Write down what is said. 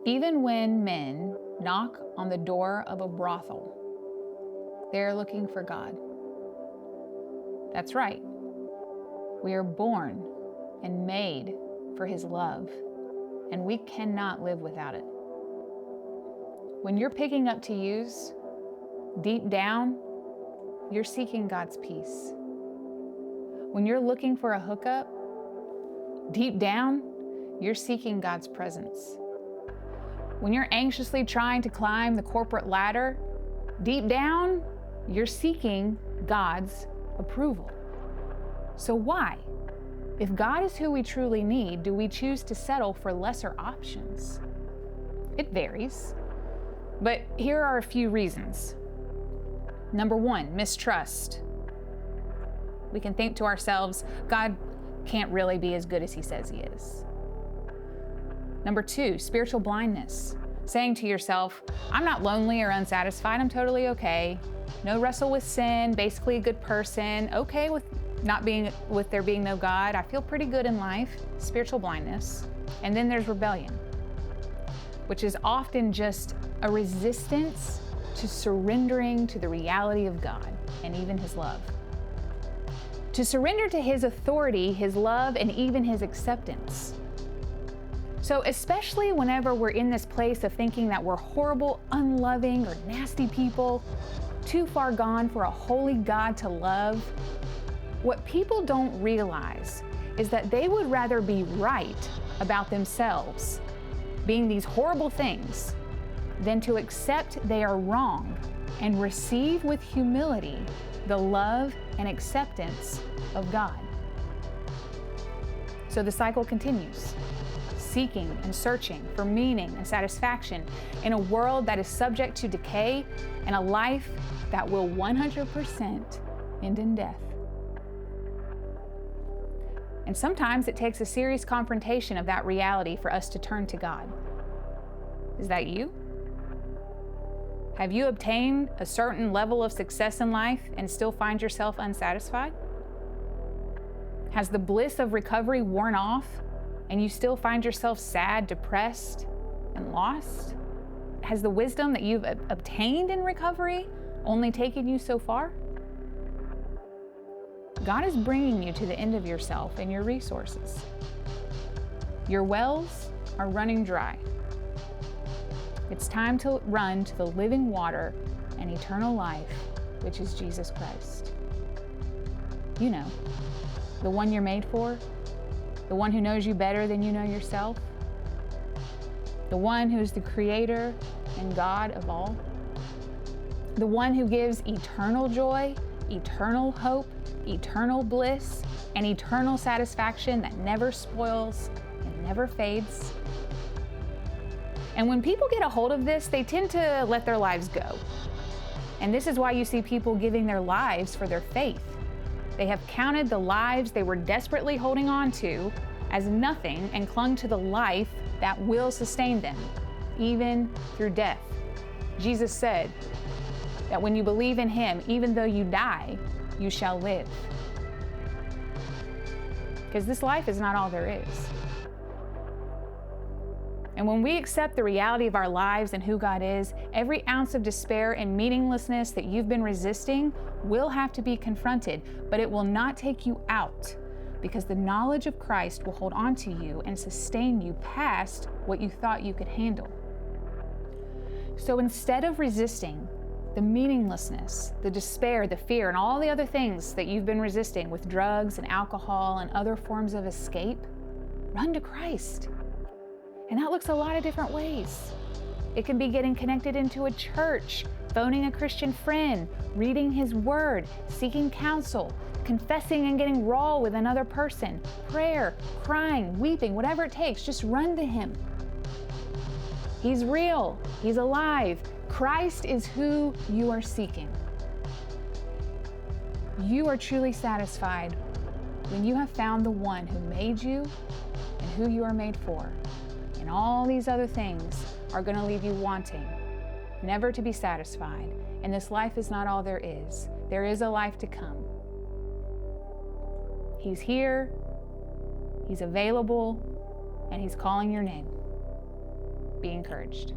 Even when men knock on the door of a brothel, they're looking for God. That's right. We are born and made for His love, and we cannot live without it. When you're picking up to use, deep down, you're seeking God's peace. When you're looking for a hookup, deep down, you're seeking God's presence. When you're anxiously trying to climb the corporate ladder, deep down, you're seeking God's approval. So why, if God is who we truly need, do we choose to settle for lesser options? It varies, but here are a few reasons. Number one, mistrust. We can think to ourselves, God can't really be as good as He says He is. Number two, spiritual blindness. Saying to yourself, I'm not lonely or unsatisfied, I'm totally okay. No wrestle with sin, basically a good person, okay with there being no God, I feel pretty good in life. Spiritual blindness. And then there's rebellion, which is often just a resistance to surrendering to the reality of God and even His love. To surrender to His authority, His love, and even His acceptance. So especially whenever we're in this place of thinking that we're horrible, unloving, or nasty people, too far gone for a holy God to love, what people don't realize is that they would rather be right about themselves, being these horrible things, than to accept they are wrong and receive with humility the love and acceptance of God. So the cycle continues, seeking and searching for meaning and satisfaction in a world that is subject to decay and a life that will 100% end in death. And sometimes it takes a serious confrontation of that reality for us to turn to God. Is that you? Have you obtained a certain level of success in life and still find yourself unsatisfied? Has the bliss of recovery worn off and you still find yourself sad, depressed, and lost? Has the wisdom that you've obtained in recovery only taken you so far? God is bringing you to the end of yourself and your resources. Your wells are running dry. It's time to run to the living water and eternal life, which is Jesus Christ. You know, the one you're made for, the one who knows you better than you know yourself, the one who is the creator and God of all, the one who gives eternal joy, eternal hope, eternal bliss, and eternal satisfaction that never spoils and never fades. And when people get a hold of this, they tend to let their lives go. And this is why you see people giving their lives for their faith. They have counted the lives they were desperately holding on to as nothing and clung to the life that will sustain them, even through death. Jesus said that when you believe in Him, even though you die, you shall live. Because this life is not all there is. And when we accept the reality of our lives and who God is, every ounce of despair and meaninglessness that you've been resisting will have to be confronted, but it will not take you out, because the knowledge of Christ will hold on to you and sustain you past what you thought you could handle. So instead of resisting the meaninglessness, the despair, the fear, and all the other things that you've been resisting with drugs and alcohol and other forms of escape, run to Christ. And that looks a lot of different ways. It can be getting connected into a church, phoning a Christian friend, reading His Word, seeking counsel, confessing and getting raw with another person, prayer, crying, weeping, whatever it takes, just run to Him. He's real, He's alive. Christ is who you are seeking. You are truly satisfied when you have found the one who made you and who you are made for. And all these other things are going to leave you wanting, never to be satisfied. And this life is not all there is. There is a life to come. He's here, He's available, and He's calling your name. Be encouraged.